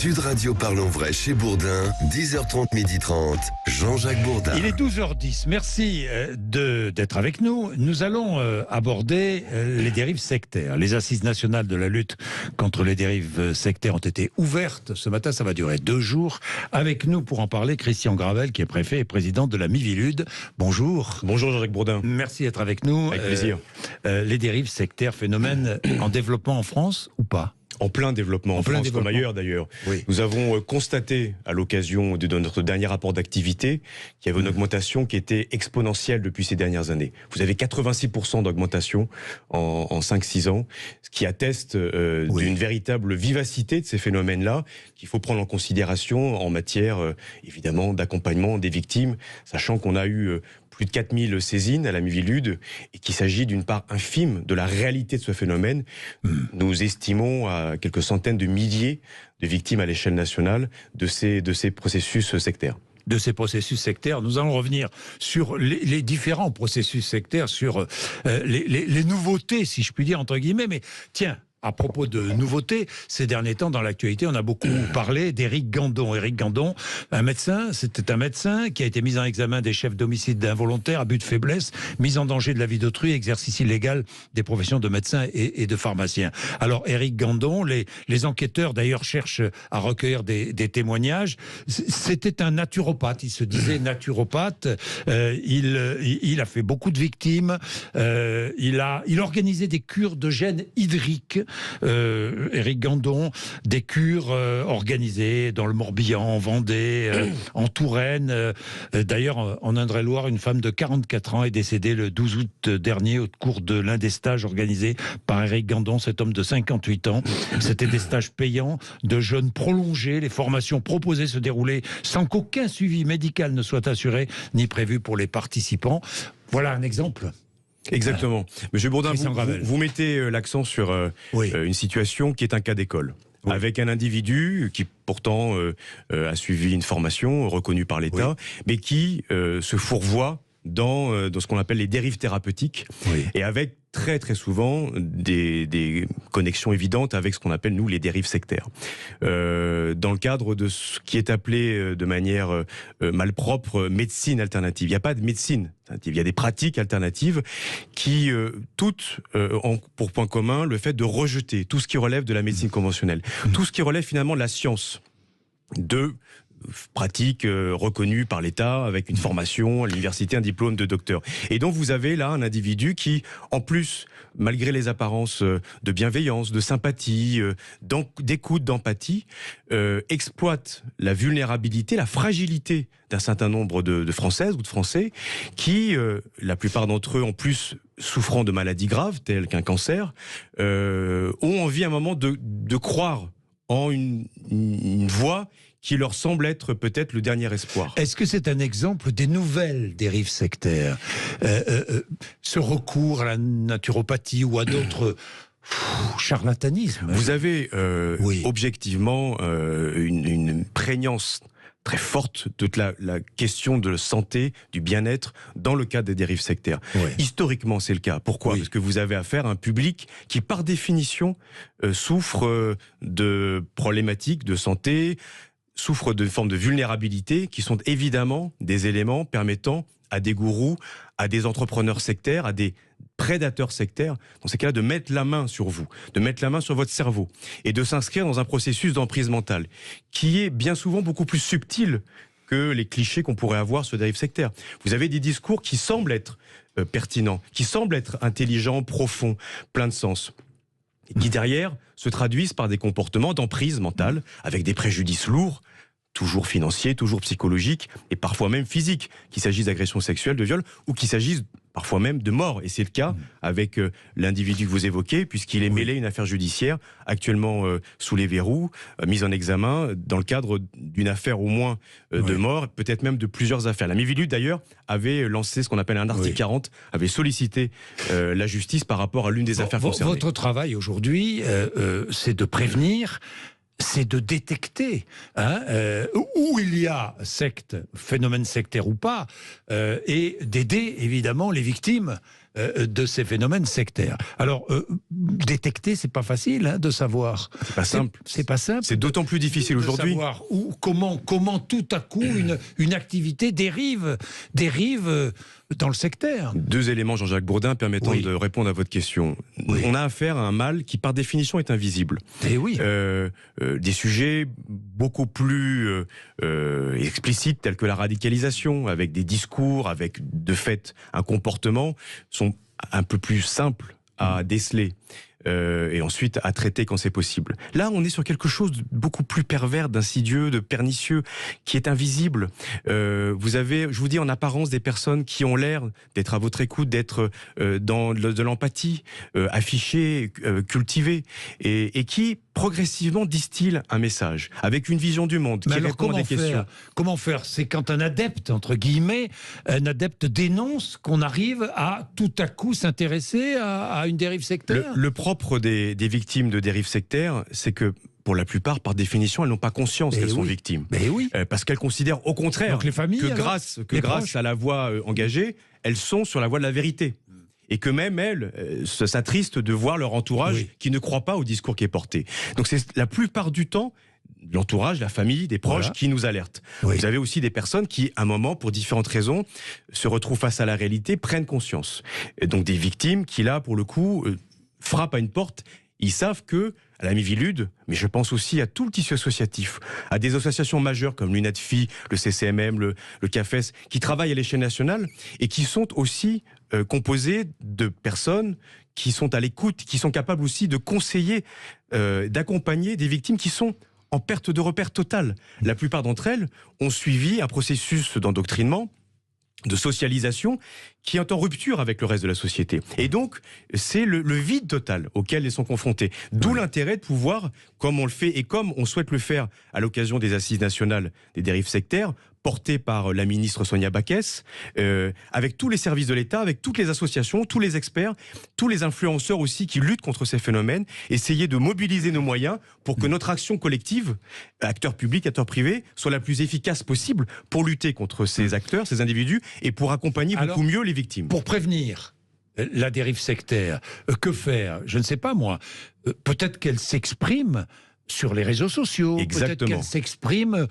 Sud Radio Parlons Vrai chez Bourdin, 10h30, 12h30, Jean-Jacques Bourdin. Il est 12h10. Merci d'être avec nous. Nous allons aborder les dérives sectaires. Les assises nationales de la lutte contre les dérives sectaires ont été ouvertes ce matin. Ça va durer 2 jours. Avec nous pour en parler, Christian Gravel, qui est préfet et président de la Miviludes. Bonjour. Bonjour Jean-Jacques Bourdin. Merci d'être avec nous. Avec plaisir. Les dérives sectaires, phénomène en développement en France ou pas ? En plein développement, en France comme ailleurs d'ailleurs. Oui. Nous avons constaté à l'occasion de notre dernier rapport d'activité qu'il y avait une augmentation qui était exponentielle depuis ces dernières années. Vous avez 86% d'augmentation en 5-6 ans, ce qui atteste d'une véritable vivacité de ces phénomènes-là qu'il faut prendre en considération en matière évidemment d'accompagnement des victimes, sachant qu'on a eu plus de 4000 saisines à la Miviludes et qu'il s'agit d'une part infime de la réalité de ce phénomène. Nous estimons à quelques centaines de milliers de victimes à l'échelle nationale de ces processus sectaires. De ces processus sectaires. Nous allons revenir sur les différents processus sectaires, sur les nouveautés, si je puis dire, entre guillemets. Mais tiens, à propos de nouveautés, ces derniers temps, dans l'actualité, on a beaucoup parlé d'Éric Gandon. Éric Gandon, c'était un médecin qui a été mis en examen des chefs d'homicide involontaire, abus de faiblesse, mise en danger de la vie d'autrui, exercice illégal des professions de médecin et de pharmacien. Alors, Éric Gandon, les enquêteurs d'ailleurs cherchent à recueillir des témoignages. C'était un naturopathe, il se disait naturopathe. Il a fait beaucoup de victimes. Il organisait des cures de gène hydrique. Éric Gandon, des cures organisées dans le Morbihan, en Vendée, en Touraine. D'ailleurs, en Indre-et-Loire, une femme de 44 ans est décédée le 12 août dernier au cours de l'un des stages organisés par Éric Gandon, cet homme de 58 ans. C'était des stages payants, de jeûne prolongé. Les formations proposées se déroulaient sans qu'aucun suivi médical ne soit assuré ni prévu pour les participants. Voilà un exemple. Exactement. Monsieur Bourdin, vous mettez l'accent sur une situation qui est un cas d'école. Oui. Avec un individu qui pourtant a suivi une formation reconnue par l'État, mais qui se fourvoie dans ce qu'on appelle les dérives thérapeutiques, et avec très très souvent des connexions évidentes avec ce qu'on appelle nous les dérives sectaires. Dans le cadre de ce qui est appelé de manière malpropre médecine alternative. Il n'y a pas de médecine alternative, il y a des pratiques alternatives qui toutes ont pour point commun le fait de rejeter tout ce qui relève de la médecine conventionnelle, tout ce qui relève finalement de la science, de pratique reconnue par l'État avec une formation à l'université, un diplôme de docteur. Et donc vous avez là un individu qui, en plus, malgré les apparences de bienveillance, de sympathie, d'écoute, d'empathie, exploite la vulnérabilité, la fragilité d'un certain nombre de Françaises ou de Français qui, la plupart d'entre eux, en plus souffrant de maladies graves telles qu'un cancer, ont envie à un moment de croire en une voie qui leur semble être peut-être le dernier espoir. Est-ce que c'est un exemple des nouvelles dérives sectaires ? Ce recours à la naturopathie ou à d'autres charlatanismes ? Vous avez objectivement une prégnance très forte de la question de la santé, du bien-être dans le cadre des dérives sectaires. Historiquement, c'est le cas. Pourquoi ? Parce que vous avez affaire à un public qui, par définition, souffre de problématiques de santé, souffrent de formes de vulnérabilité qui sont évidemment des éléments permettant à des gourous, à des entrepreneurs sectaires, à des prédateurs sectaires, dans ces cas-là, de mettre la main sur vous, de mettre la main sur votre cerveau et de s'inscrire dans un processus d'emprise mentale qui est bien souvent beaucoup plus subtil que les clichés qu'on pourrait avoir sur les dérives sectaires. Vous avez des discours qui semblent être pertinents, qui semblent être intelligents, profonds, pleins de sens, et qui derrière se traduisent par des comportements d'emprise mentale avec des préjudices lourds, toujours financiers, toujours psychologiques et parfois même physiques, qu'il s'agisse d'agressions sexuelles, de viols ou qu'il s'agisse parfois même de mort. Et c'est le cas avec l'individu que vous évoquez, puisqu'il est mêlé à une affaire judiciaire actuellement sous les verrous, mise en examen dans le cadre d'une affaire au moins de mort, peut-être même de plusieurs affaires. La Miviludes d'ailleurs avait lancé ce qu'on appelle un article 40, avait sollicité la justice par rapport à l'une des affaires concernées. Votre travail aujourd'hui, c'est de prévenir, c'est de détecter où il y a secte, phénomène sectaire ou pas, et d'aider évidemment les victimes de ces phénomènes sectaires. Alors, détecter, c'est pas facile de savoir. C'est pas simple. C'est pas simple. C'est d'autant plus difficile aujourd'hui. De savoir comment tout à coup une activité dérive dans le sectaire. 2 éléments, Jean-Jacques Bourdin, permettant de répondre à votre question. Oui. On a affaire à un mal qui, par définition, est invisible. Et oui. Des sujets beaucoup plus explicites, tels que la radicalisation, avec des discours, avec de fait un comportement, sont un peu plus simples à déceler. Et ensuite à traiter quand c'est possible. Là, on est sur quelque chose de beaucoup plus pervers, d'insidieux, de pernicieux, qui est invisible. Vous avez, je vous dis, en apparence, des personnes qui ont l'air d'être à votre écoute, d'être dans de l'empathie, affichées, cultivées, et qui progressivement distillent un message, avec une vision du monde, qui répond à des questions. Comment faire? C'est quand un adepte, entre guillemets, un adepte dénonce qu'on arrive à tout à coup s'intéresser à une dérive sectaire. Le propre des victimes de dérives sectaires, c'est que pour la plupart, par définition, elles n'ont pas conscience qu'elles sont victimes. Mais oui. Parce qu'elles considèrent au contraire les familles, que grâce à la voie engagée, elles sont sur la voie de la vérité. Et que même elles s'attristent de voir leur entourage qui ne croit pas au discours qui est porté. Donc c'est la plupart du temps l'entourage, la famille, des proches qui nous alertent. Oui. Vous avez aussi des personnes qui, à un moment, pour différentes raisons, se retrouvent face à la réalité, prennent conscience. Et donc des victimes qui, là, pour le coup, frappent à une porte. Ils savent que, à la Miviludes, mais je pense aussi à tout le tissu associatif, à des associations majeures comme l'UNADFI, le CCMM, le CAFES, qui travaillent à l'échelle nationale et qui sont aussi composées de personnes qui sont à l'écoute, qui sont capables aussi de conseiller, d'accompagner des victimes qui sont en perte de repère totale. La plupart d'entre elles ont suivi un processus d'endoctrinement, de socialisation, qui est en rupture avec le reste de la société. Et donc, c'est le vide total auquel elles sont confrontées. D'où l'intérêt de pouvoir, comme on le fait et comme on souhaite le faire à l'occasion des Assises nationales des dérives sectaires, portées par la ministre Sonia Backès, avec tous les services de l'État, avec toutes les associations, tous les experts, tous les influenceurs aussi qui luttent contre ces phénomènes, essayer de mobiliser nos moyens pour que notre action collective, acteurs publics, acteurs privés, soit la plus efficace possible pour lutter contre ces acteurs, ces individus, et pour accompagner beaucoup mieux les victimes. Pour prévenir la dérive sectaire, que faire? Je ne sais pas moi. Peut-être qu'elle s'exprime sur les réseaux sociaux. Peut-être qu'elle s'exprime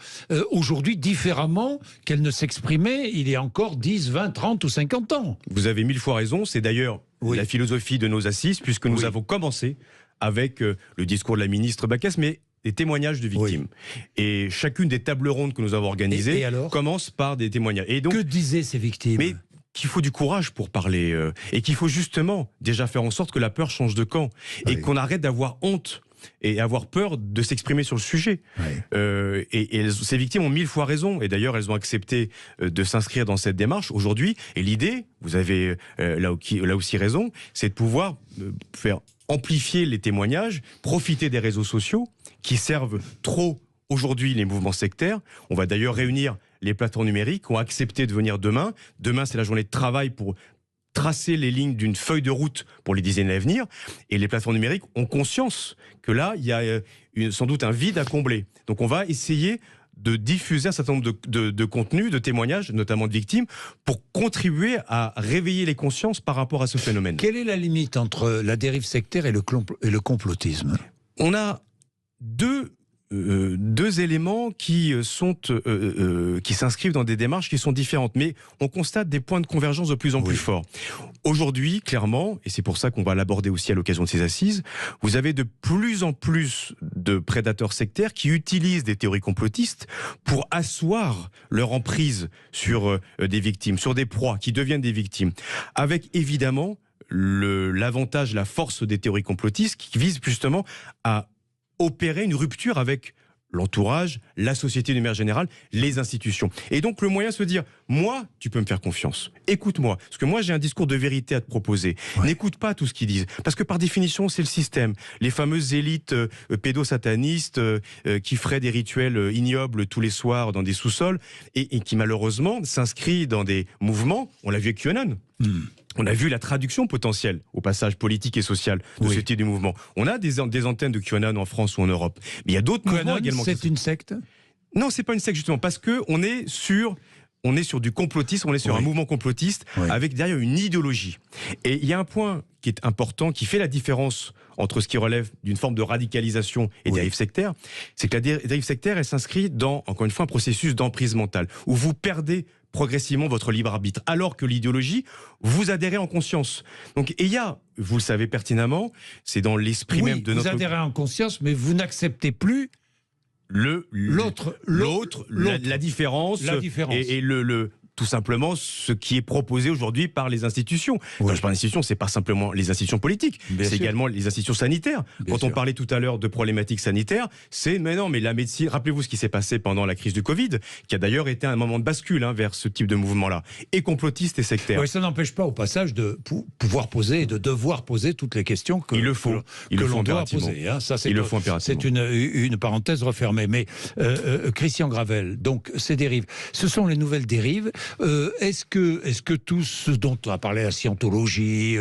aujourd'hui différemment qu'elle ne s'exprimait il y a encore 10, 20, 30 ou 50 ans. Vous avez 1000 fois raison. C'est d'ailleurs la philosophie de nos assises, puisque nous avons commencé avec le discours de la ministre Backès, mais des témoignages de victimes. Et chacune des tables rondes que nous avons organisées commence par des témoignages. Et donc, que disaient ces victimes? Mais qu'il faut du courage pour parler et qu'il faut justement déjà faire en sorte que la peur change de camp et qu'on arrête d'avoir honte et avoir peur de s'exprimer sur le sujet. Et ces victimes ont 1000 fois raison. Et d'ailleurs, elles ont accepté de s'inscrire dans cette démarche aujourd'hui. Et l'idée, vous avez là aussi raison, c'est de pouvoir faire amplifier les témoignages, profiter des réseaux sociaux qui servent trop aujourd'hui les mouvements sectaires. On va d'ailleurs réunir les plateformes numériques qui ont accepté de venir demain. Demain, c'est la journée de travail pour tracer les lignes d'une feuille de route pour les dizaines à venir. Et les plateformes numériques ont conscience que là, il y a sans doute un vide à combler. Donc on va essayer de diffuser un certain nombre de contenus, de témoignages, notamment de victimes, pour contribuer à réveiller les consciences par rapport à ce phénomène. Quelle est la limite entre la dérive sectaire et le complotisme? On a deux éléments qui s'inscrivent dans des démarches qui sont différentes, mais on constate des points de convergence de plus en plus forts. Aujourd'hui, clairement, et c'est pour ça qu'on va l'aborder aussi à l'occasion de ces assises, vous avez de plus en plus de prédateurs sectaires qui utilisent des théories complotistes pour asseoir leur emprise sur des victimes, sur des proies qui deviennent des victimes, avec évidemment l'avantage, la force des théories complotistes qui visent justement à opérer une rupture avec l'entourage, la société de manière générale, les institutions. Et donc le moyen de se dire, moi, tu peux me faire confiance, écoute-moi, parce que moi j'ai un discours de vérité à te proposer, n'écoute pas tout ce qu'ils disent, parce que par définition c'est le système, les fameuses élites pédosatanistes qui feraient des rituels ignobles tous les soirs dans des sous-sols, et qui malheureusement s'inscrivent dans des mouvements, on l'a vu avec QAnon. On a vu la traduction potentielle, au passage politique et social, de ce type de mouvement. On a des antennes de QAnon en France ou en Europe. Mais il y a d'autres mouvements également. C'est une secte? Non, c'est pas une secte, justement, parce qu'on est sur on est sur du complotisme, on est sur un mouvement complotiste avec derrière une idéologie. Et il y a un point qui est important, qui fait la différence entre ce qui relève d'une forme de radicalisation et dérive sectaire, c'est que la dérive sectaire, elle s'inscrit dans, encore une fois, un processus d'emprise mentale, où vous perdez progressivement votre libre arbitre, alors que l'idéologie, vous adhérez en conscience. Donc, et il y a, vous le savez pertinemment, c'est dans l'esprit même de notre... vous adhérez en conscience, mais vous n'acceptez plus l'autre, la différence, et tout simplement ce qui est proposé aujourd'hui par les institutions. Quand je parle d'institutions, c'est pas simplement les institutions politiques, c'est également les institutions sanitaires. Quand on parlait tout à l'heure de problématiques sanitaires, mais la médecine, rappelez-vous ce qui s'est passé pendant la crise du Covid, qui a d'ailleurs été un moment de bascule vers ce type de mouvement-là, et complotiste et sectaire. Oui, ça n'empêche pas au passage de pouvoir poser et de devoir poser toutes les questions que l'on doit poser. Ça, c'est une parenthèse refermée. Mais Christian Gravel, donc ces dérives, ce sont les nouvelles dérives. Est-ce que tout ce dont on a parlé, la scientologie,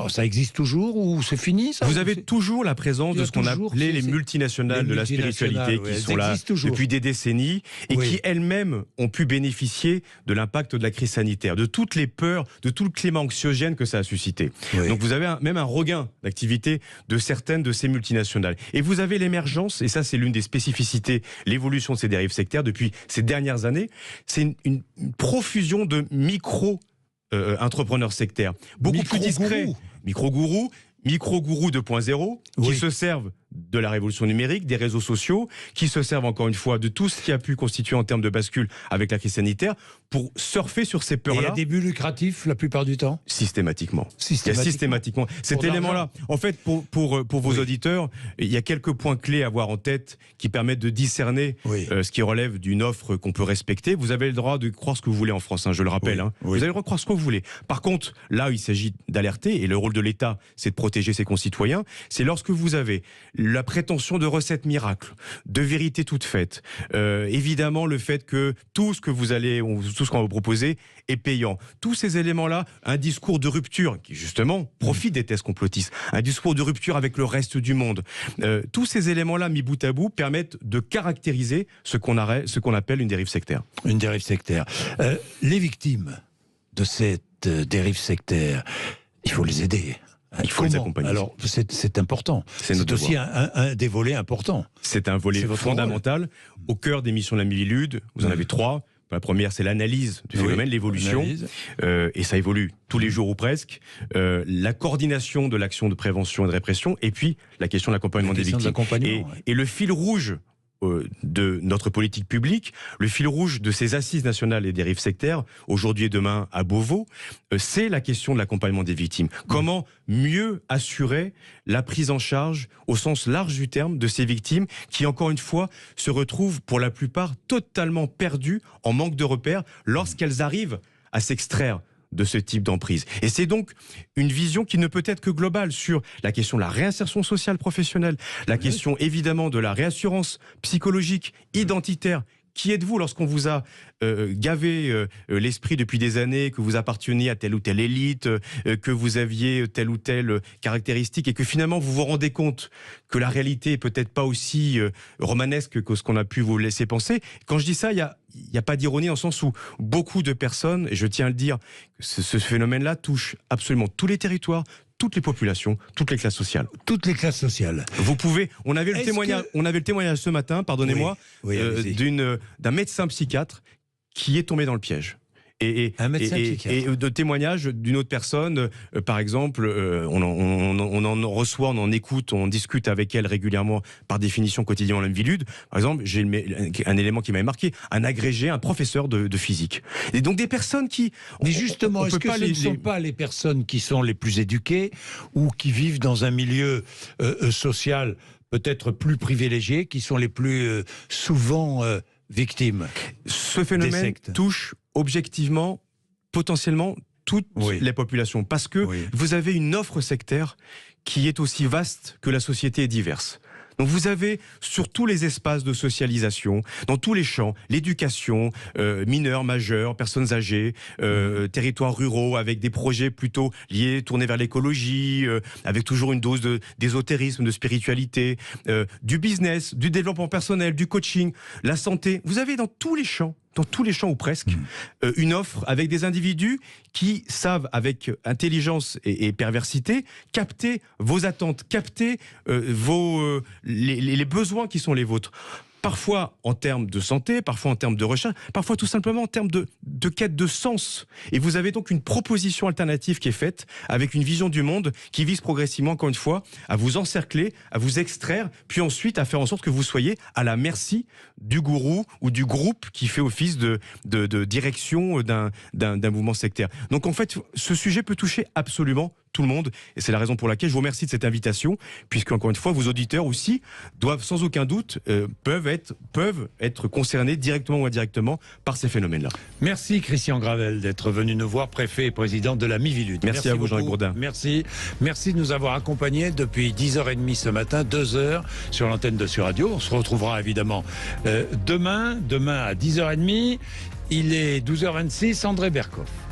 ça existe toujours ou c'est fini ça? Vous avez toujours la présence de ce qu'on appelait les multinationales de la spiritualité qui sont là depuis des décennies et qui elles-mêmes ont pu bénéficier de l'impact de la crise sanitaire, de toutes les peurs, de tout le climat anxiogène que ça a suscité. Donc vous avez même un regain d'activité de certaines de ces multinationales. Et vous avez l'émergence, et ça c'est l'une des spécificités, l'évolution de ces dérives sectaires depuis ces dernières années, c'est une profusion de micro-entrepreneurs sectaires, beaucoup plus discrets, micro-gourous 2.0, qui se servent de la révolution numérique, des réseaux sociaux, qui se servent encore une fois de tout ce qui a pu constituer en termes de bascule avec la crise sanitaire pour surfer sur ces peurs-là. Et il y a des buts lucratifs la plupart du temps? Systématiquement. Cet élément-là. En fait, pour vos auditeurs, il y a quelques points clés à avoir en tête qui permettent de discerner ce qui relève d'une offre qu'on peut respecter. Vous avez le droit de croire ce que vous voulez en France, je le rappelle. Vous avez le droit de croire ce que vous voulez. Par contre, là où il s'agit d'alerter, et le rôle de l'État, c'est de protéger ses concitoyens, c'est lorsque vous avez la prétention de recettes miracles, de vérité toute faite, évidemment le fait que tout ce qu'on va vous proposer est payant. Tous ces éléments-là, un discours de rupture qui justement profite des thèses complotistes, un discours de rupture avec le reste du monde. Tous ces éléments-là mis bout à bout permettent de caractériser ce qu'on appelle une dérive sectaire. Une dérive sectaire. Les victimes de cette dérive sectaire, il faut les aider. Il faut les accompagner. Alors, c'est important. C'est aussi un des volets importants. C'est un volet fondamental. Au cœur des missions de la Miviludes, vous en avez 3. La première, c'est l'analyse du phénomène, l'évolution. Et ça évolue tous les jours ou presque. La coordination de l'action de prévention et de répression. Et puis, la question de l'accompagnement des victimes. Et le fil rouge de notre politique publique, le fil rouge de ces assises nationales et dérives sectaires, aujourd'hui et demain à Beauvau, c'est la question de l'accompagnement des victimes. Comment mieux assurer la prise en charge, au sens large du terme, de ces victimes qui, encore une fois, se retrouvent pour la plupart totalement perdues, en manque de repères, lorsqu'elles arrivent à s'extraire de ce type d'emprise. Et c'est donc une vision qui ne peut être que globale sur la question de la réinsertion sociale professionnelle, la question évidemment de la réassurance psychologique, identitaire. Qui êtes-vous lorsqu'on vous a gavé l'esprit depuis des années, que vous apparteniez à telle ou telle élite, que vous aviez telle ou telle caractéristique, et que finalement vous vous rendez compte que la réalité est peut-être pas aussi romanesque que ce qu'on a pu vous laisser penser. Quand je dis ça, il n'y a pas d'ironie, en sens où beaucoup de personnes, et je tiens à le dire, ce phénomène-là touche absolument tous les territoires, toutes les populations, toutes les classes sociales. Toutes les classes sociales. Vous pouvez. On avait le témoignage ce matin, pardonnez-moi, d'un médecin psychiatre qui est tombé dans le piège. Un médecin psychiatre. Et de témoignages d'une autre personne, par exemple, on en reçoit, on en écoute, on discute avec elle régulièrement, par définition quotidiennement la Miviludes. Par exemple, j'ai un élément qui m'avait marqué, un agrégé, un professeur de physique. Et donc des personnes qui... Mais justement, est-ce que ce ne sont pas les personnes qui sont les plus éduquées ou qui vivent dans un milieu social peut-être plus privilégié, qui sont les plus souvent victimes? Ce phénomène touche objectivement, potentiellement, toutes les populations. Parce que vous avez une offre sectaire qui est aussi vaste que la société est diverse. Donc vous avez sur tous les espaces de socialisation, dans tous les champs, l'éducation, mineurs, majeurs, personnes âgées, territoires ruraux, avec des projets plutôt liés, tournés vers l'écologie, avec toujours une dose d'ésotérisme, de spiritualité, du business, du développement personnel, du coaching, la santé. Vous avez dans tous les champs dans tous les champs ou presque, une offre avec des individus qui savent, avec intelligence et perversité, capter vos attentes, capter les besoins qui sont les vôtres. Parfois en termes de santé, parfois en termes de recherche, parfois tout simplement en termes de quête de sens. Et vous avez donc une proposition alternative qui est faite avec une vision du monde qui vise progressivement, encore une fois, à vous encercler, à vous extraire, puis ensuite à faire en sorte que vous soyez à la merci du gourou ou du groupe qui fait office de direction d'un mouvement sectaire. Donc en fait, ce sujet peut toucher absolument tout le monde, et c'est la raison pour laquelle je vous remercie de cette invitation, puisque encore une fois, vos auditeurs aussi doivent sans aucun doute peuvent être concernés directement ou indirectement par ces phénomènes-là. Merci Christian Gravel d'être venu nous voir, préfet et président de la Miviludes. Merci à vous Jean-Luc Bourdin. Merci de nous avoir accompagnés depuis 10h30 ce matin, 2h sur l'antenne de Sud Radio. On se retrouvera évidemment demain à 10h30. Il est 12h26, André Berkoff.